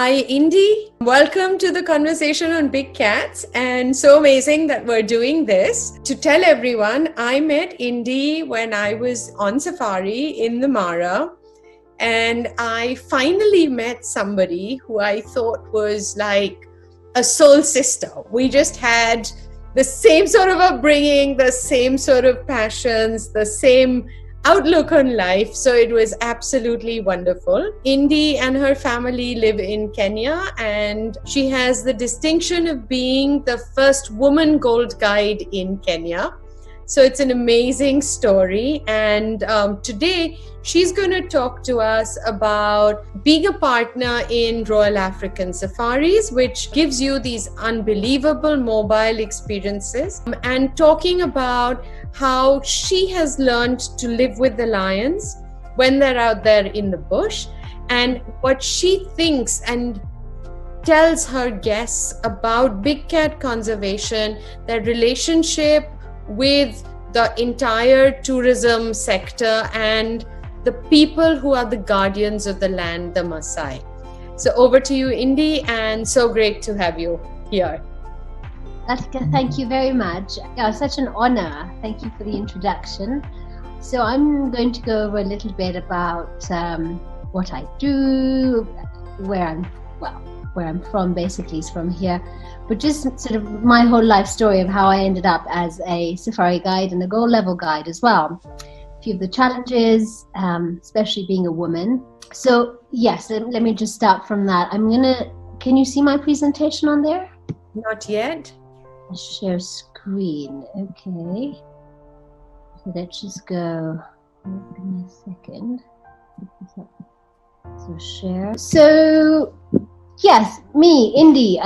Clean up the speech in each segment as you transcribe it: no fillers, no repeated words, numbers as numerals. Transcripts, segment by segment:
Hi, Indi. Welcome to the conversation on big cats. And so amazing that we're doing this. To tell everyone, I met Indi when I was on safari in the Mara. And I finally met somebody who I thought was like a soul sister. We just had the same sort of upbringing, the same sort of passions, the same outlook on life. So it was absolutely wonderful. Indi and her family live in Kenya, and she has the distinction of being the first woman gold guide in Kenya. So it's an amazing story. And today she's going to talk to us about being a partner in Royal African Safaris, which gives you these unbelievable mobile experiences, and talking about how she has learned to live with the lions when they're out there in the bush, and what she thinks and tells her guests about big cat conservation, their relationship with the entire tourism sector and the people who are the guardians of the land, the Masai. So over to you, Indi, and so great to have you here. Latika, thank you very much. Yeah, such an honor. Thank you for the introduction. So I'm going to go over a little bit about what I do, where I'm from, basically is from here, but just sort of my whole life story of how I ended up as a safari guide and a gold level guide as well. A few of the challenges, especially being a woman. So yes, let me just start from that. Can you see my presentation on there? Not yet. Share screen. Okay. So let's just go. Give me a second. So share. So yes, me, Indi,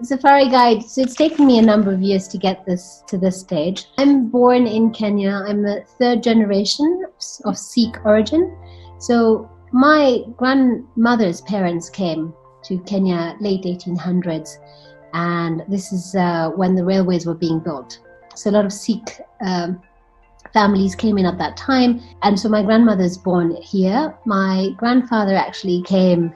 safari guide. So it's taken me a number of years to get this to this stage. I'm born in Kenya. I'm a third generation of Sikh origin. So my grandmother's parents came to Kenya late 1800s. And this is when the railways were being built. So a lot of Sikh families came in at that time. And so my grandmother's born here. My grandfather actually came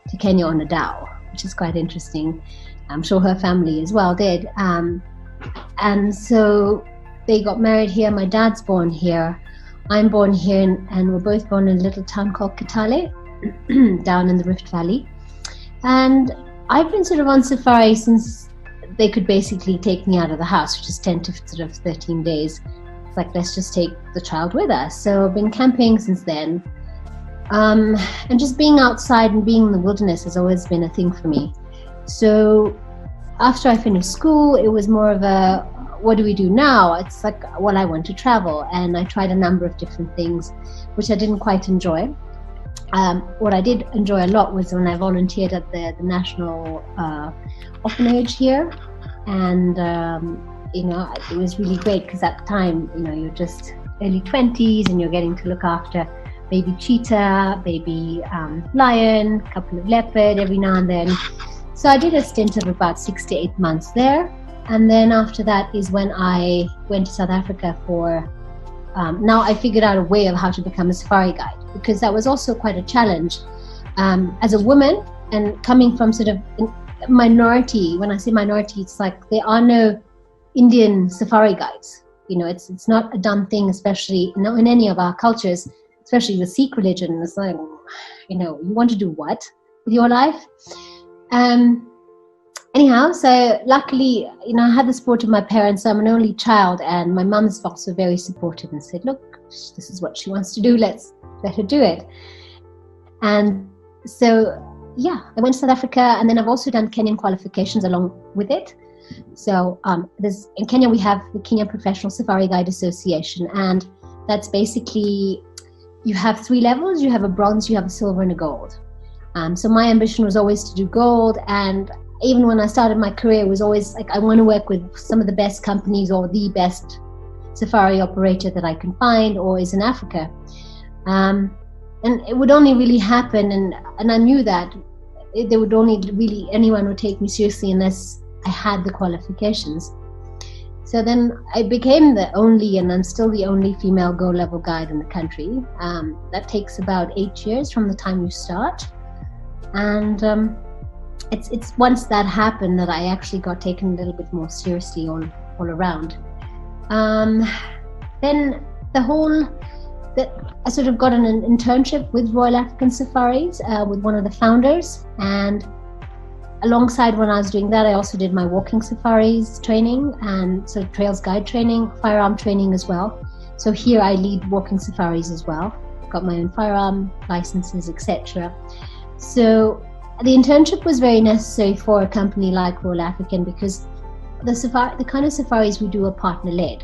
to Kenya on a dhow, which is quite interesting. I'm sure her family as well did. And so they got married here. My dad's born here. I'm born here, and we're both born in a little town called Kitale, down in the Rift Valley. And I've been sort of on safari since they could basically take me out of the house, which is 10 to sort of 13 days. It's like, let's just take the child with us. So I've been camping since then. And just being outside and being in the wilderness has always been a thing for me. So after I finished school, it was more of a, what do we do now? It's like, well, I want to travel. And I tried a number of different things, which I didn't quite enjoy. What I did enjoy a lot was when I volunteered at the National Orphanage here, and it was really great because at the time, you're just early 20s and you're getting to look after baby cheetah, baby lion, a couple of leopard every now and then. So I did a stint of about 6 to 8 months there, and then after that is when I went to South Africa for. Now I figured out a way of how to become a safari guide, because that was also quite a challenge as a woman and coming from sort of a minority. When I say minority, it's like there are no Indian safari guides. It's not a done thing, especially in any of our cultures, especially the Sikh religion. It's like, you want to do what with your life? Anyhow, so luckily, I had the support of my parents. So I'm an only child, and my mum's also very supportive and said, look, this is what she wants to do. Let's let her do it. And so, yeah, I went to South Africa, and then I've also done Kenyan qualifications along with it. So in Kenya, we have the Kenya Professional Safari Guide Association, and that's basically, you have 3 levels. You have a bronze, you have a silver, and a gold. So my ambition was always to do gold, and even when I started my career, it was always like, I want to work with some of the best companies or the best safari operator that I can find or is in Africa. And it would only really happen, and I knew that there would only really, anyone would take me seriously unless I had the qualifications. So then I became the only, and I'm still the only female gold level guide in the country. That takes about 8 years from the time you start. And it's once that happened that I actually got taken a little bit more seriously all around. Then I sort of got an internship with Royal African Safaris with one of the founders, and alongside when I was doing that, I also did my walking safaris training and sort of trails guide training, firearm training as well. So here I lead walking safaris as well. Got my own firearm licenses, etc. So the internship was very necessary for a company like Royal African, because the kind of safaris we do are partner-led.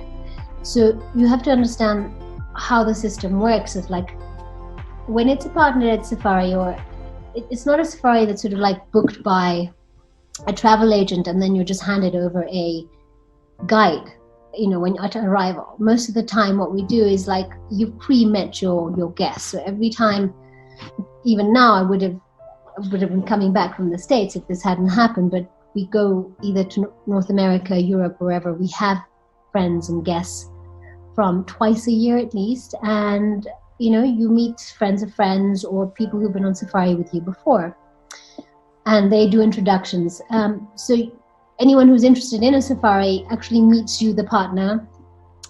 So you have to understand how the system works. It's like when it's a partner-led safari, or it's not a safari that's sort of like booked by a travel agent and then you're just handed over a guide, when at arrival. Most of the time what we do is like you pre-met your guests. So every time, even now, I would have been coming back from the States if this hadn't happened, but we go either to North America, Europe, wherever. We have friends and guests from twice a year at least, and you meet friends of friends or people who've been on safari with you before, and they do introductions. So anyone who's interested in a safari actually meets you, the partner,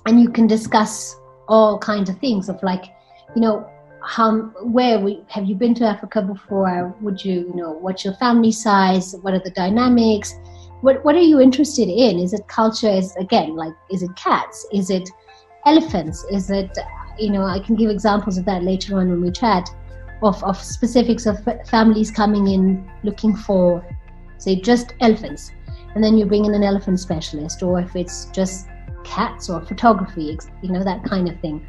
and you can discuss all kinds of things of like, have you been to Africa before? Would you, what's your family size? What are the dynamics? What are you interested in? Is it culture? Is it cats? Is it elephants? Is it, I can give examples of that later on when we chat, of specifics of families coming in looking for, say, just elephants. And then you bring in an elephant specialist, or if it's just cats or photography, that kind of thing.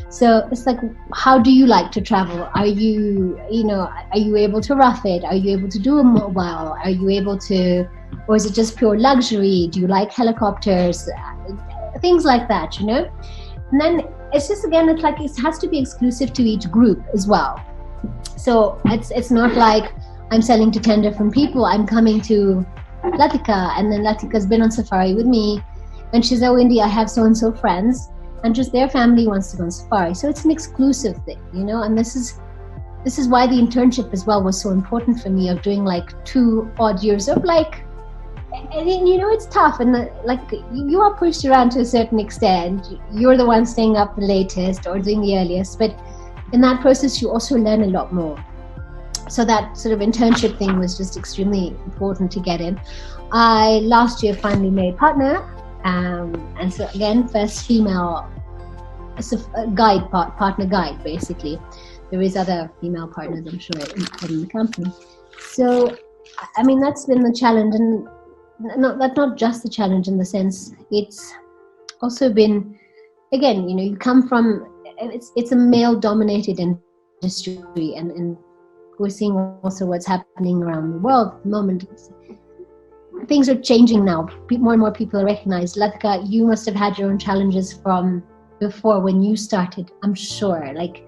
So it's like, how do you like to travel? Are you able to rough it? Are you able to do a mobile? Are you able to, or is it just pure luxury? Do you like helicopters? Things like that, And then it's just, again, it's like it has to be exclusive to each group as well. So it's not like I'm selling to 10 different people. I'm coming to Latika, and then Latika's been on safari with me, and she's, oh, Indi, I have so-and-so friends, and just their family wants to go on safari. So it's an exclusive thing, and this is why the internship as well was so important for me, of doing like 2 odd years of like, and it's tough, and like you are pushed around to a certain extent. You're the one staying up the latest or doing the earliest, but in that process you also learn a lot more. So that sort of internship thing was just extremely important to get in. I last year finally made partner, and so again, first female partner guide basically. There is other female partners, I'm sure, in the company. So I mean, that's been the challenge, and that's not just the challenge in the sense, it's also been, again, you come from, it's a male dominated industry, and we're seeing also what's happening around the world at the moment. Things are changing now. More and more people recognize. Latika, you must have had your own challenges from before when you started, I'm sure. Like,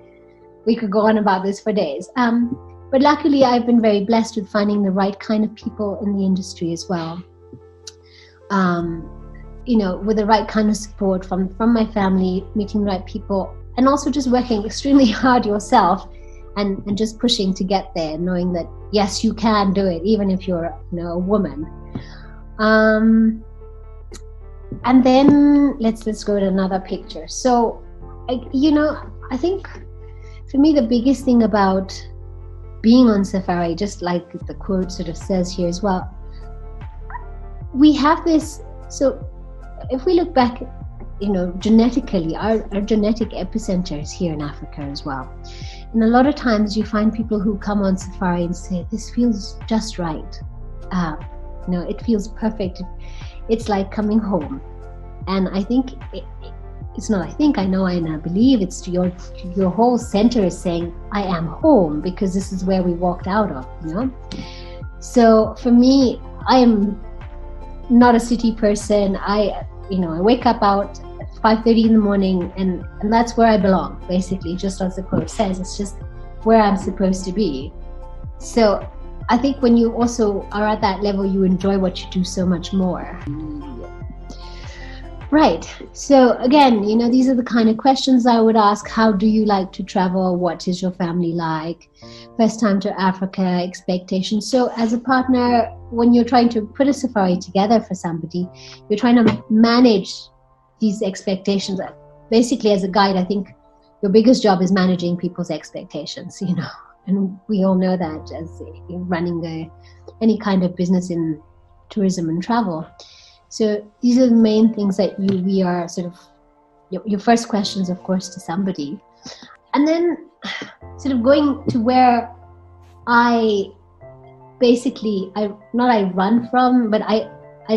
we could go on about this for days. But luckily, I've been very blessed with finding the right kind of people in the industry as well. With the right kind of support from my family, meeting the right people, and also just working extremely hard yourself, and just pushing to get there, knowing that yes, you can do it, even if you're a woman. And then let's go to another picture. So I think for me the biggest thing about being on safari, just like the quote sort of says here as well, we have this. So if we look back, genetically, our genetic epicenter is here in Africa as well. And a lot of times you find people who come on safari and say, this feels just right. It feels perfect. It's like coming home. And I think I know and I believe it's your whole center is saying, I am home, because this is where we walked out of, So for me, I am not a city person. I wake up out at 5:30 in the morning, and that's where I belong, basically, just as the quote says. It's just where I'm supposed to be. So I think when you also are at that level, you enjoy what you do so much more. Right. So again, these are the kind of questions I would ask. How do you like to travel? What is your family like? First time to Africa, expectations. So as a partner, when you're trying to put a safari together for somebody, you're trying to manage these expectations. Basically, as a guide, I think your biggest job is managing people's expectations, and we all know that as running any kind of business in tourism and travel. So these are the main things that we are sort of, your first questions, of course, to somebody. And then sort of going to where I run from, but I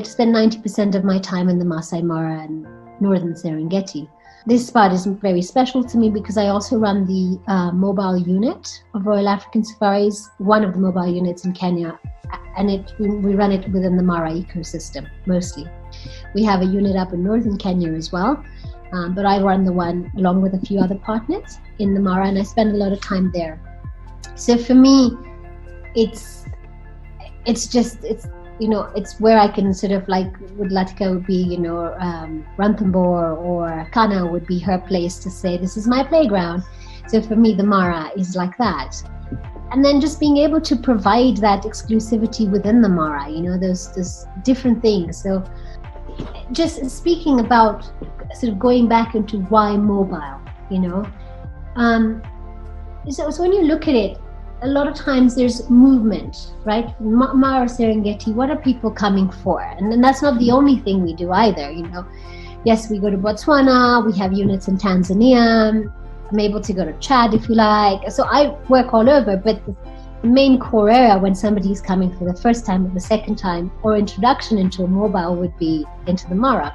spend 90% of my time in the Masai Mara and northern Serengeti. This spot is very special to me because I also run the mobile unit of Royal African Safaris, one of the mobile units in Kenya, and we run it within the Mara ecosystem mostly. We have a unit up in northern Kenya as well, but I run the one along with a few other partners in the Mara, and I spend a lot of time there. So for me, it's where I can sort of, like with Latika would be, Ranthambore, or Kana would be her place to say, this is my playground. So for me, the Mara is like that. And then just being able to provide that exclusivity within the Mara, those different things. So just speaking about sort of going back into why mobile, so when you look at it, a lot of times there's movement, right? Mara, Serengeti, what are people coming for? And then that's not the only thing we do either, Yes, we go to Botswana, we have units in Tanzania, I'm able to go to Chad if you like. So I work all over, but the main core area when somebody's coming for the first time or the second time, or introduction into a mobile, would be into the Mara.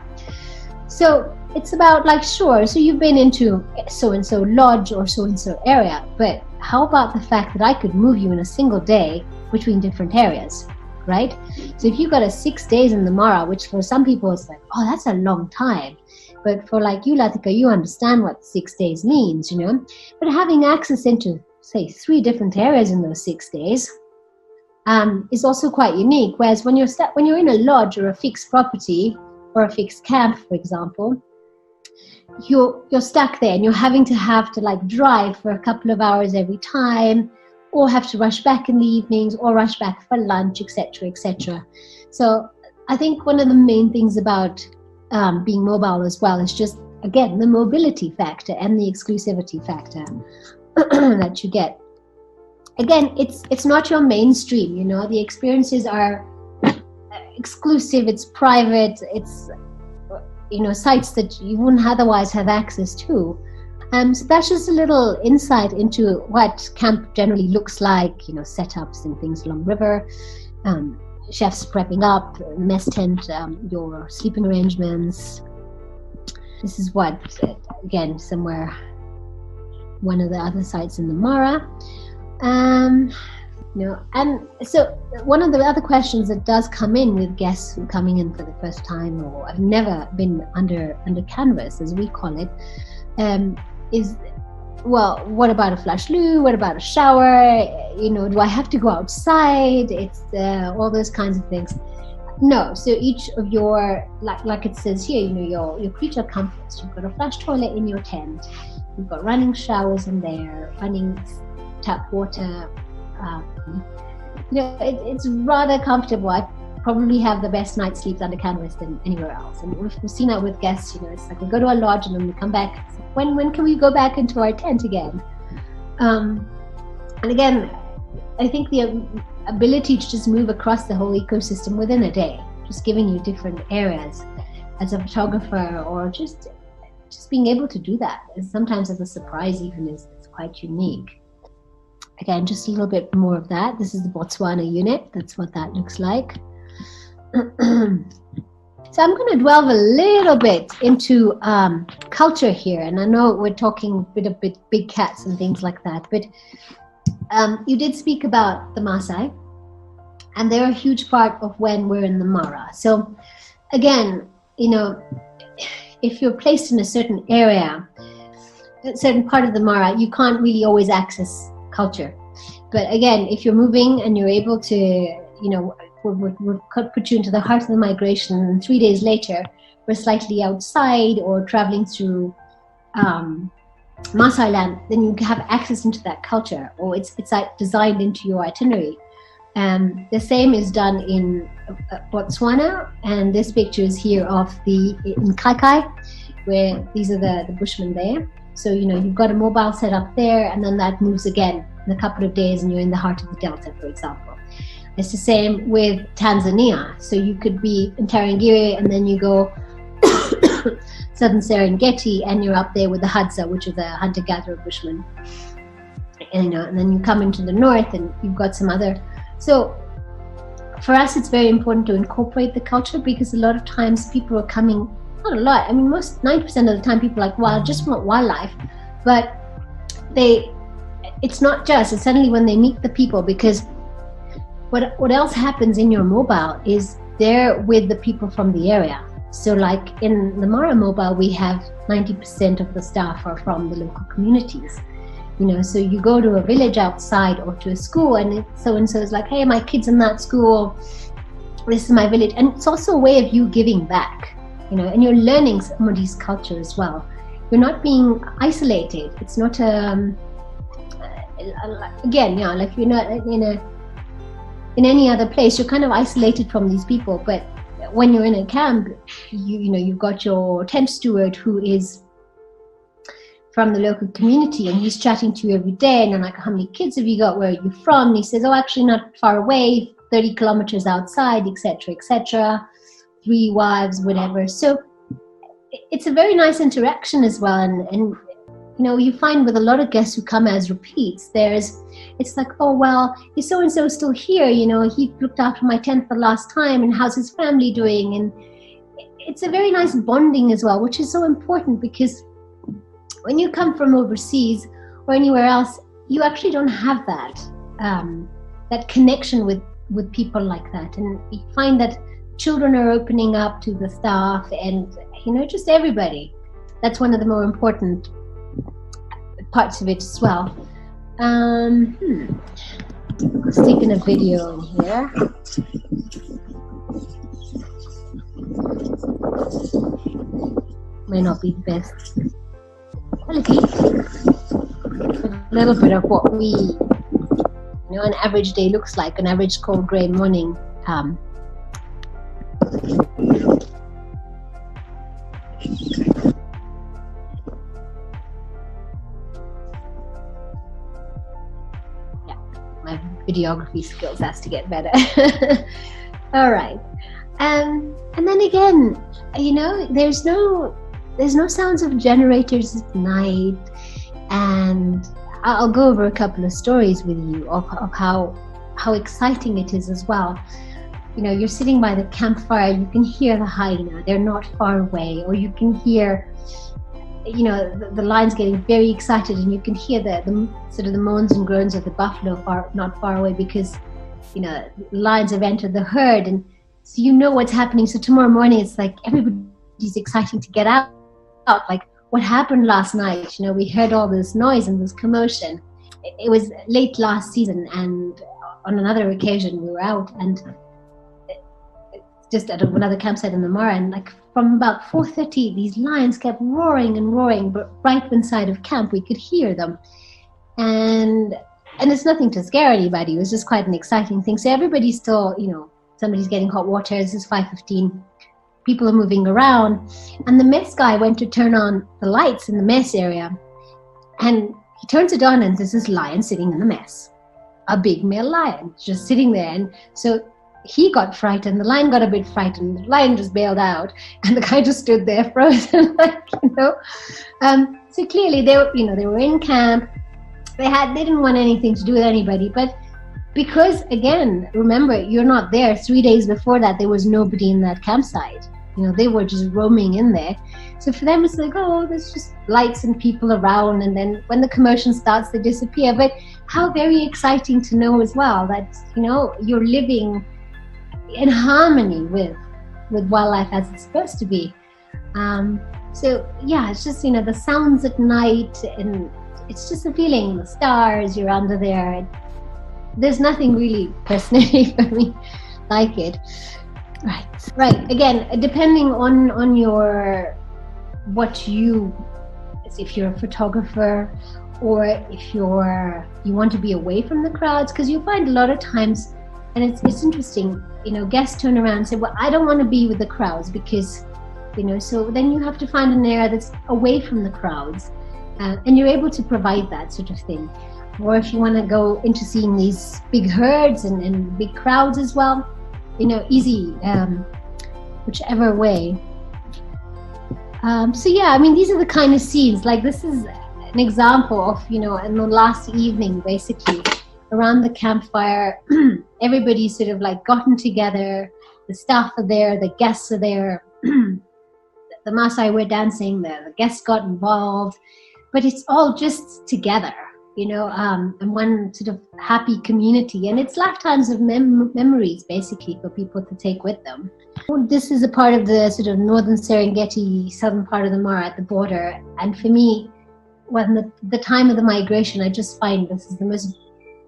So it's about, like, sure, so you've been into so-and-so lodge or so-and-so area, but how about the fact that I could move you in a single day between different areas, right? So if you've got 6 days in the Mara, which for some people it's like, oh, that's a long time. But for like you, Latika, you understand what 6 days means, But having access into, say, 3 different areas in those 6 days is also quite unique. Whereas when you're in a lodge or a fixed property or a fixed camp, for example, you're stuck there and you're having to like drive for a couple of hours every time, or have to rush back in the evenings, or rush back for lunch, etc., etc. So I think one of the main things about being mobile as well is just, again, the mobility factor and the exclusivity factor that you get. Again, it's not your mainstream, the experiences are exclusive, it's private, it's sites that you wouldn't otherwise have access to. So that's just a little insight into what camp generally looks like, setups and things along the river, chefs prepping up, mess tent, your sleeping arrangements. This is what, again, somewhere, one of the other sites in the Mara. And so one of the other questions that does come in with guests who are coming in for the first time, or have never been under canvas, as we call it, is, well, what about a flush loo? What about a shower? Do I have to go outside? It's all those kinds of things. No, so each of your, like it says here, your creature comforts. You've got a flush toilet in your tent. You've got running showers in there, running tap water. It's rather comfortable. I probably have the best night's sleep under canvas than anywhere else. And we've seen that with guests. It's like we go to a lodge and then we come back. When can we go back into our tent again? And again, I think the ability to just move across the whole ecosystem within a day, just giving you different areas as a photographer, or just being able to do that, and sometimes as a surprise even, is quite unique. Again, just a little bit more of that. This is the Botswana unit. That's what that looks like. So I'm going to delve a little bit into culture here. And I know we're talking a bit of big cats and things like that. But you did speak about the Masai. And they're a huge part of when we're in the Mara. So again, if you're placed in a certain area, a certain part of the Mara, you can't really always access culture. But again, if you're moving and you're able to, would put you into the heart of the migration, and 3 days later we're slightly outside or traveling through Masai land, then you have access into that culture, or it's like designed into your itinerary. The same is done in Botswana, and this picture is here of in Kai, where these are the Bushmen there. So, you've got a mobile set up there, and then that moves again in a couple of days, and you're in the heart of the Delta, for example. It's the same with Tanzania. So you could be in Tarangire, and then you go southern Serengeti, and you're up there with the Hadza, which are the hunter-gatherer Bushmen. And then you come into the north, and you've got some other. So for us, it's very important to incorporate the culture, because a lot of times people are coming, not a lot, I mean, 90% of the time people are like, well, I just want wildlife. But it's not just, it's suddenly when they meet the people, because what else happens in your mobile is they're with the people from the area. So like in the Mara mobile, we have 90% of the staff are from the local communities. So you go to a village outside or to a school, and so-and-so is like, hey, my kid's in that school, this is my village. And it's also a way of you giving back, and you're learning somebody's culture as well. You're not being isolated. It's not, again, like you're not in any other place, you're kind of isolated from these people. But when you're in a camp, you've got your tent steward who is from the local community, and he's chatting to you every day, and you're like, how many kids have you got, where are you from? And he says, oh, actually not far away, 30 kilometers outside, etc., 3 wives, whatever. So it's a very nice interaction as well. And you find with a lot of guests who come as repeats, it's like, oh, well, is so-and-so still here? He looked after my tent the last time, and how's his family doing? And it's a very nice bonding as well, which is so important, because when you come from overseas or anywhere else, you actually don't have that connection with people like that. And you find that children are opening up to the staff, and just everybody. That's one of the more important parts of it as well. Let's take in a video in here. May not be the best quality. A little bit of what an average day looks like, an average cold grey morning. My videography skills has to get better. All right. And then again, there's no sounds of generators at night. And I'll go over a couple of stories with you of how exciting it is as well. You're sitting by the campfire, you can hear the hyena, they're not far away, or you can hear the lions getting very excited, and you can hear the sort of the moans and groans of the buffalo not far away, because the lions have entered the herd, and so what's happening. So tomorrow morning it's like everybody's exciting to get out, like what happened last night. We heard all this noise and this commotion. It was late last season, and on another occasion we were out, and just at another campsite in the Mara, and like from about 4:30, these lions kept roaring and roaring, but right inside of camp we could hear them. And it's nothing to scare anybody. It was just quite an exciting thing. So everybody's still, somebody's getting hot water. This is 5:15. People are moving around, and the mess guy went to turn on the lights in the mess area, and he turns it on, and there's this lion sitting in the mess, a big male lion just sitting there. And so he got frightened, the lion got a bit frightened, the lion just bailed out, and the guy just stood there frozen. So clearly they were in camp. They didn't want anything to do with anybody, but because, again, remember, you're not there. 3 days before that, there was nobody in that campsite. They were just roaming in there. So for them, it's like, oh, there's just lights and people around, and then when the commotion starts, they disappear. But how very exciting to know as well that, you're living in harmony with wildlife as it's supposed to be. So yeah, it's just, the sounds at night, and it's just a feeling, the stars, you're under there. There's nothing really personally for me like it. Right. Again, depending on your if you're a photographer or if you want to be away from the crowds, because you find a lot of times, and it's interesting, guests turn around and say, well, I don't want to be with the crowds because, so then you have to find an area that's away from the crowds, and you're able to provide that sort of thing. Or if you want to go into seeing these big herds and big crowds as well, easy, whichever way. So yeah, I mean, these are the kind of scenes, like this is an example of, in the last evening, basically, around the campfire, everybody's sort of like gotten together, the staff are there, the guests are there, the Masai were dancing, the guests got involved, but it's all just together, and one sort of happy community, and it's lifetimes of memories basically for people to take with them. This is a part of the sort of northern Serengeti, southern part of the Mara at the border, and for me, when the time of the migration, I just find this is the most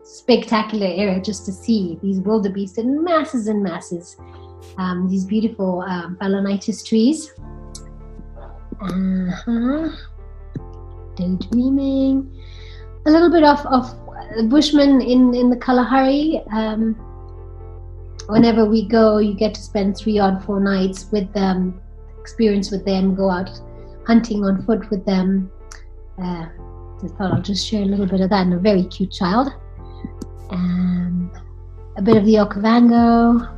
spectacular area just to see these wildebeest in masses and masses, these beautiful balanitis trees. Daydreaming. A little bit of Bushmen in the Kalahari. Whenever we go, you get to spend 3 or 4 nights with them, experience with them, go out hunting on foot with them. I thought I'll just share a little bit of that, and a very cute child. A bit of the Okavango.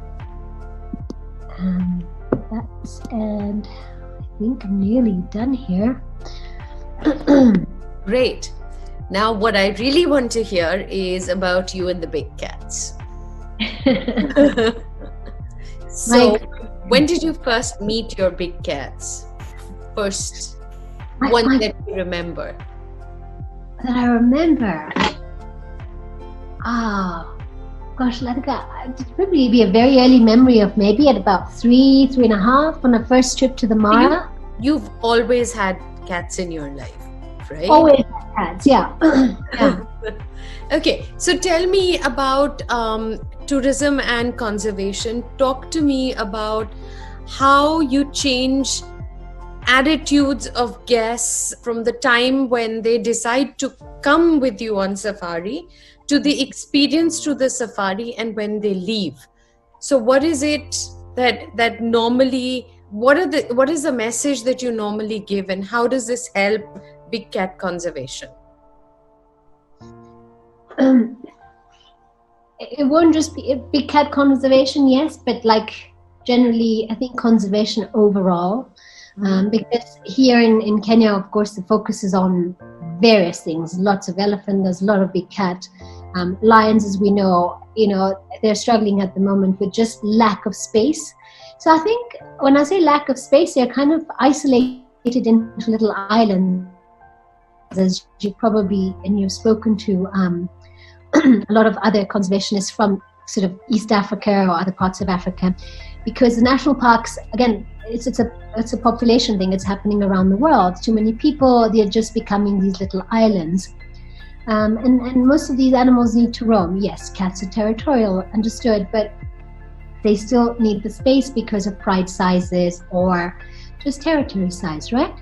And I think I'm nearly done here. Great. Now, what I really want to hear is about you and the big cats. So, when did you first meet your big cats? First one that you remember. That I remember? Gosh, Latika, it'd probably be a very early memory of maybe at about 3.5 on a first trip to the Mara. You've always had cats in your life, right? Always had cats, yeah. Yeah. Okay, so tell me about tourism and conservation. Talk to me about how you change attitudes of guests from the time when they decide to come with you on safari to the experience to the safari and when they leave. So what is it that normally, what is the message that you normally give, and how does this help big cat conservation? It won't just be big cat conservation, yes, but like generally I think conservation overall, because here in Kenya, of course, the focus is on various things. Lots of elephant, there's a lot of big cat. Lions, as we know, they're struggling at the moment with just lack of space. So I think when I say lack of space, they're kind of isolated into little islands, as you probably, and you've spoken to a lot of other conservationists from sort of East Africa or other parts of Africa, because the national parks, again, it's a population thing. It's happening around the world. Too many people, they're just becoming these little islands. And most of these animals need to roam. Yes, cats are territorial, understood, but they still need the space because of pride sizes or just territory size, right?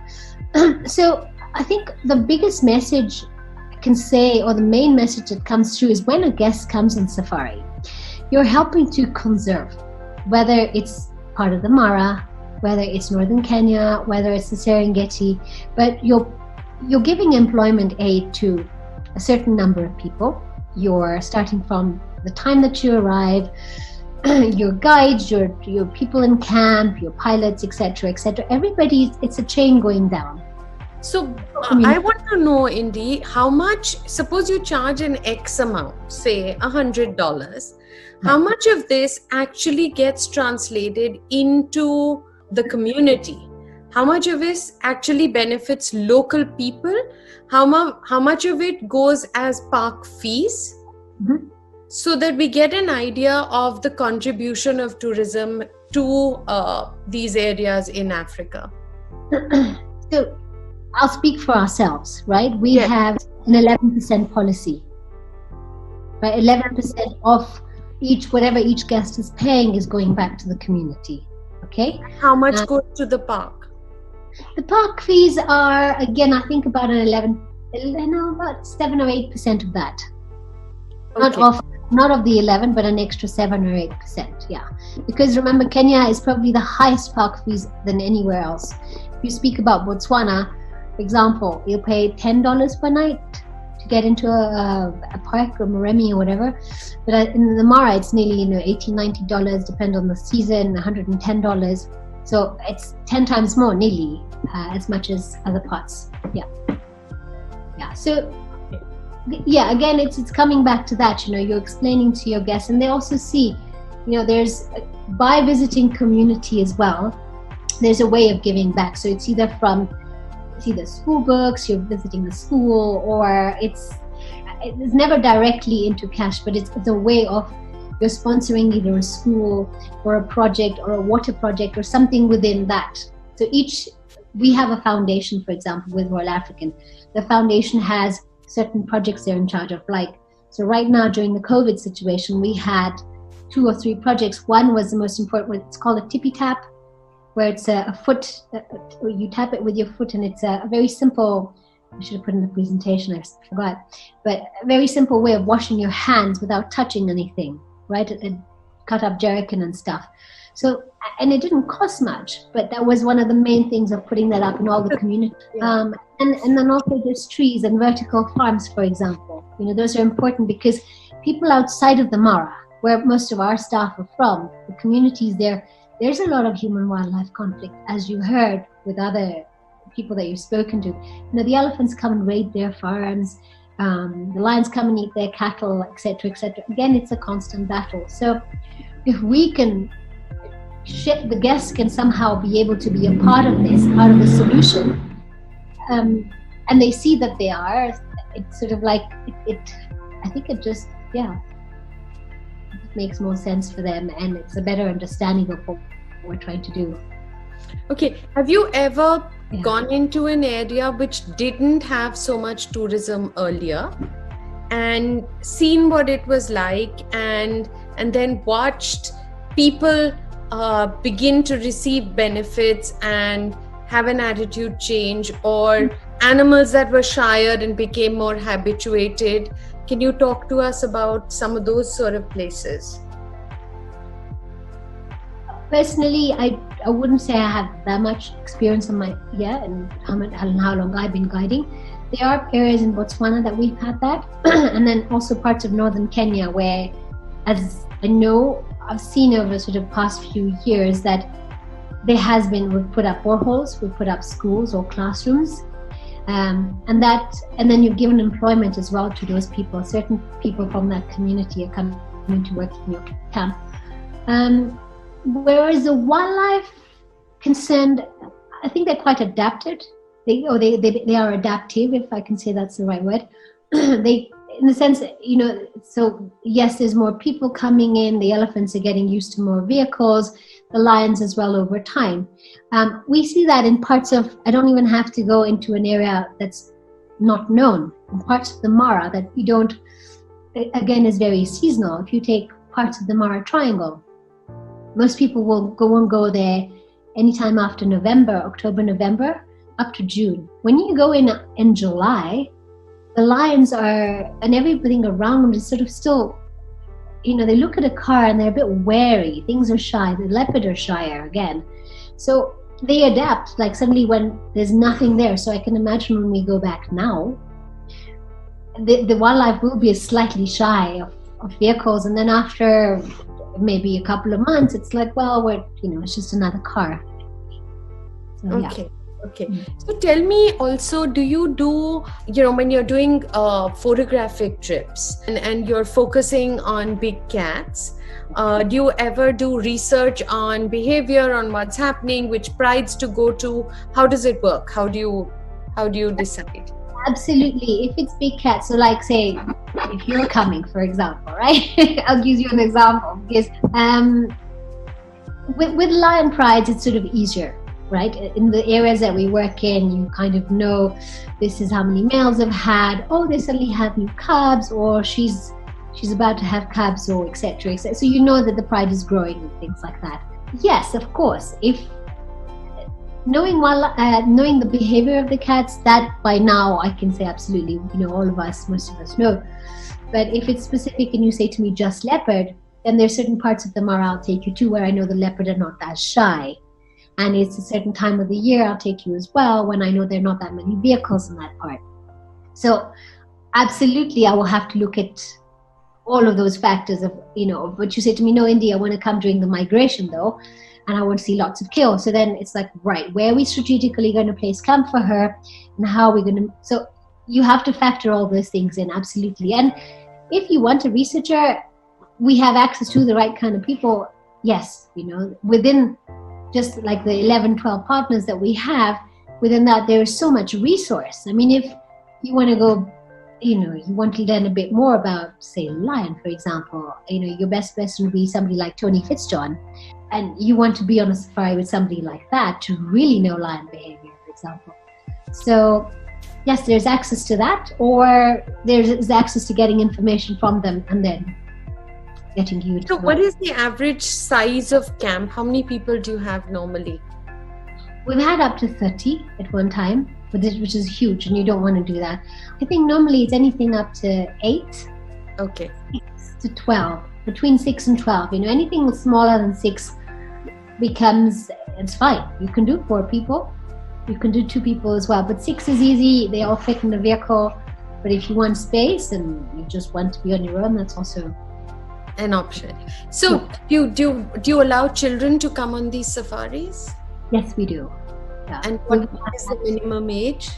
So I think the biggest message I can say, or the main message that comes through, is when a guest comes on safari, you're helping to conserve, whether it's part of the Mara, whether it's northern Kenya, whether it's the Serengeti, but you're giving employment aid to a certain number of people. You're starting from the time that you arrive, your guides, your people in camp, your pilots, etc., etc. Everybody, it's a chain going down. So I want to know, Indi, how much, suppose you charge an X amount, say $100, how much of this actually gets translated into the community? How much of this actually benefits local people? How much of it goes as park fees? Mm-hmm. So that we get an idea of the contribution of tourism to these areas in Africa. So I'll speak for ourselves, right? We have an 11% policy, right? 11% of whatever each guest is paying is going back to the community. Okay. How much goes to the park? The park fees are, again, I think about about 7 or 8% of that. Okay. Not of the 11, but an extra 7 or 8%. Yeah, because remember, Kenya is probably the highest park fees than anywhere else. If you speak about Botswana, for example, you'll pay $10 per night to get into a park or Moremi or whatever. But in the Mara, it's nearly $80, $90, depend on the season, $110. So it's 10 times more, nearly as much as other parts. Yeah. So. Yeah, again, it's coming back to that. You're explaining to your guests, and they also see, there's by visiting community as well. There's a way of giving back. So it's either school books, you're visiting the school, or it's never directly into cash, but it's a way of you're sponsoring either a school or a project or a water project or something within that. So we have a foundation, for example, with Royal African. The foundation has certain projects they're in charge of. So right now during the COVID situation, we had 2 or 3 projects. One was the most important. It's called a tippy tap, where it's a foot, you tap it with your foot, and it's a very simple, I should have put in the presentation, I forgot, but a very simple way of washing your hands without touching anything, right? It cut up jerrycan and stuff. So, and it didn't cost much, but that was one of the main things of putting that up in all the community. And then also there's trees and vertical farms, for example. Those are important because people outside of the Mara, where most of our staff are from, the communities there's a lot of human-wildlife conflict, as you heard with other people that you've spoken to. The elephants come and raid their farms, the lions come and eat their cattle, etc., etc. Again, it's a constant battle. So if we can, the guests can somehow be able to be a part of this, part of the solution, and they see that they are, it's sort of like, I think it just, it makes more sense for them, and it's a better understanding of what we're trying to do. Okay, have you ever gone into an area which didn't have so much tourism earlier and seen what it was like, and then watched people begin to receive benefits and have an attitude change, or animals that were shyer and became more habituated? Can you talk to us about some of those sort of places? Personally, I wouldn't say I have that much experience on and how long I've been guiding. There are areas in Botswana that we've had that, and then also parts of northern Kenya where, as I know, I've seen over sort of past few years that we've put up boreholes, we've put up schools or classrooms, and then you've given employment as well to those people. Certain people from that community are coming to work in your camp. Whereas the wildlife concerned, I think they're quite adapted. They are adaptive, if I can say that's the right word. In the sense, so yes, there's more people coming in, the elephants are getting used to more vehicles, the lions as well over time. We see that in parts of, I don't even have to go into an area that's not known, in parts of the Mara that you don't, again, is very seasonal. If you take parts of the Mara Triangle, most people won't go there anytime after October, November, up to June. When you go in July, the lions and everything around them is sort of still, they look at a car and they're a bit wary. Things are shy. The leopard are shyer again. So they adapt, like suddenly when there's nothing there. So I can imagine when we go back now, the wildlife will be slightly shy of vehicles. And then after maybe a couple of months, it's like, well, it's just another car. So, okay. Okay. So tell me also, do you do, when you're doing photographic trips and you're focusing on big cats, do you ever do research on behavior, on what's happening, which prides to go to? How does it work? How do you decide? Absolutely. If it's big cats, so like say, if you're coming, for example, right? I'll give you an example because with lion prides, it's sort of easier. Right? In the areas that we work in, you kind of know this is how many males have had, they suddenly have new cubs, or she's she's about to have cabs or etc. So you know that the pride is growing and things like that. Yes, of course. If knowing the behavior of the cats, that by now I can say absolutely, all of us, most of us know. But if it's specific and you say to me just leopard, then there's certain parts of the Mara I'll take you to where I know the leopard are not as shy. And it's a certain time of the year I'll take you as well when I know there are not that many vehicles in that part. So absolutely I will have to look at all of those factors of, but you say to me, no, Indi, I want to come during the migration though, and I want to see lots of kill. So then it's like, right, where are we strategically going to place camp for her, and how are we going to, so you have to factor all those things in, absolutely. And if you want a researcher, we have access to the right kind of people. Yes, within just like the 11, 12 partners that we have, within that there is so much resource. I mean, if you want to go, you want to learn a bit more about, say, lion, for example, your best person would be somebody like Tony Fitzjohn, and you want to be on a safari with somebody like that to really know lion behavior, for example. So yes, there's access to that, or there's access to getting information from them and then getting you. So what is the average size of camp? How many people do you have normally? We've had up to 30 at one time, which is huge, and you don't want to do that. I think normally it's anything up to 8. Okay. 6 to 12, between 6 and 12. Anything smaller than 6 it's fine. You can do 4 people. You can do 2 people as well, but 6 is easy. They all fit in the vehicle. But if you want space and you just want to be on your own, that's also an option. So do you allow children to come on these safaris? Yes, we do. Yeah. And what is the minimum age?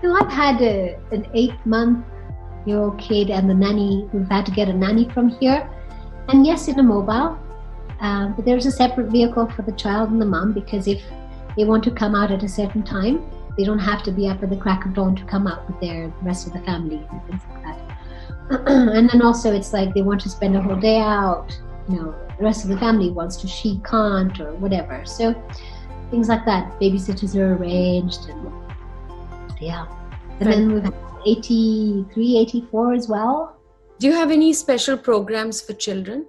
So I've had an 8-month-year-old kid and the nanny. We've had to get a nanny from here. And yes, in a mobile. But there's a separate vehicle for the child and the mom, because if they want to come out at a certain time, they don't have to be up at the crack of dawn to come out with the rest of the family and things like that. And then also it's like they want to spend a whole day out. The rest of the family wants to, she can't, or whatever. So things like that. Babysitters are arranged, and yeah. And then we've 83, 84 as well. Do you have any special programs for children?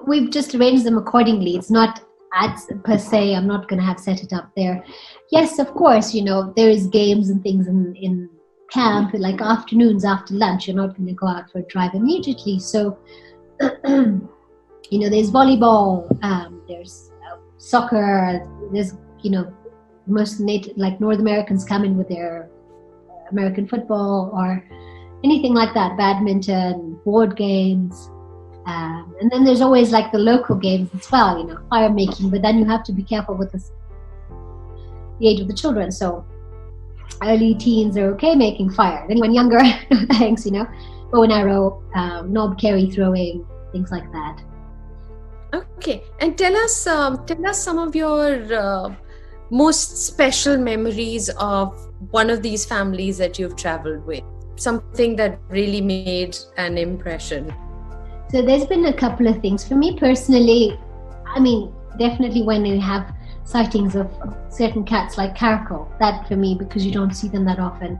We've just arranged them accordingly. It's not ads per se. I'm not going to have set it up there. Yes, of course, there is games and things in camp, like afternoons after lunch. You're not going to go out for a drive immediately. So, there's volleyball, there's soccer, there's, most North Americans come in with their American football or anything like that, badminton, board games. And then there's always like the local games as well, fire making, but then you have to be careful with the age of the children. So early teens are okay making fire. Then when younger, thanks, bow and arrow, knob carry throwing, things like that. Okay, and tell us some of your most special memories of one of these families that you've traveled with. Something that really made an impression. So there's been a couple of things. For me personally, definitely when you have sightings of certain cats like caracal, that for me, because you don't see them that often,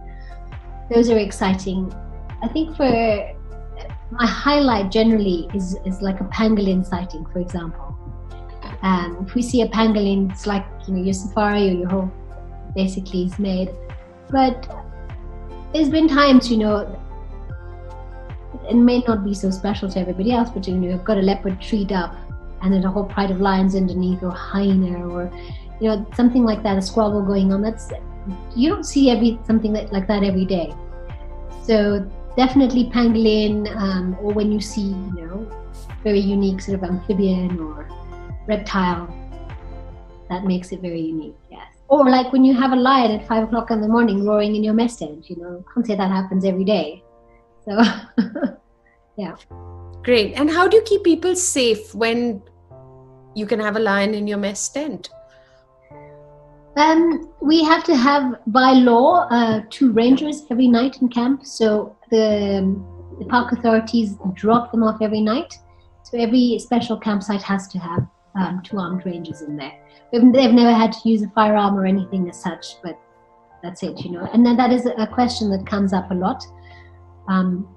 those are exciting. I think for my highlight generally is like a pangolin sighting, for example. If we see a pangolin, it's like, your safari or your whole basically is made. But there's been times, it may not be so special to everybody else, but you've got a leopard treed up and then a whole pride of lions underneath, or hyena, or something like that, a squabble going on. You don't see something like that every day. So definitely pangolin, or when you see very unique sort of amphibian or reptile, that makes it very unique. Yes. Or like when you have a lion at 5 o'clock in the morning roaring in your mess tent. Can't say that happens every day. So, yeah. Great. And how do you keep people safe when you can have a lion in your mess tent? We have to have, by law, 2 rangers every night in camp. So the park authorities drop them off every night. So every special campsite has to have 2 armed rangers in there. They've never had to use a firearm or anything as such, but that's it, And then that is a question that comes up a lot.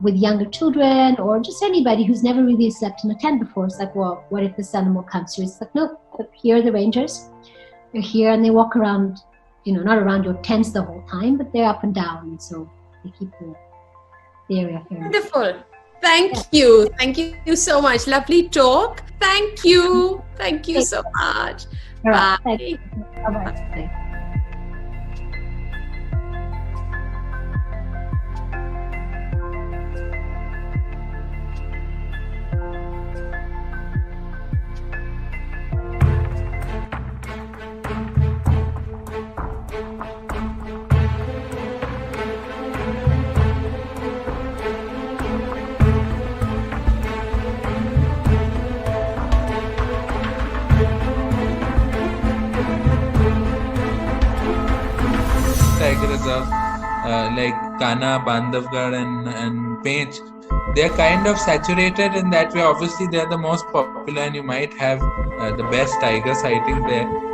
with younger children or just anybody who's never really slept in a tent before. It's like, well, what if this animal comes through? It's like, no, here are the rangers. They're here and they walk around, not around your tents the whole time, but they're up and down. And so they keep the area fair. Wonderful. Thank you. Thank you so much. Lovely talk. Thank you. Thank you so much. All right. Bye. Thank you. Bye-bye. Tiger reserve like Kana, Bandhavgarh and Pench, they're kind of saturated in that way. Obviously, they're the most popular and you might have the best tiger sighting there.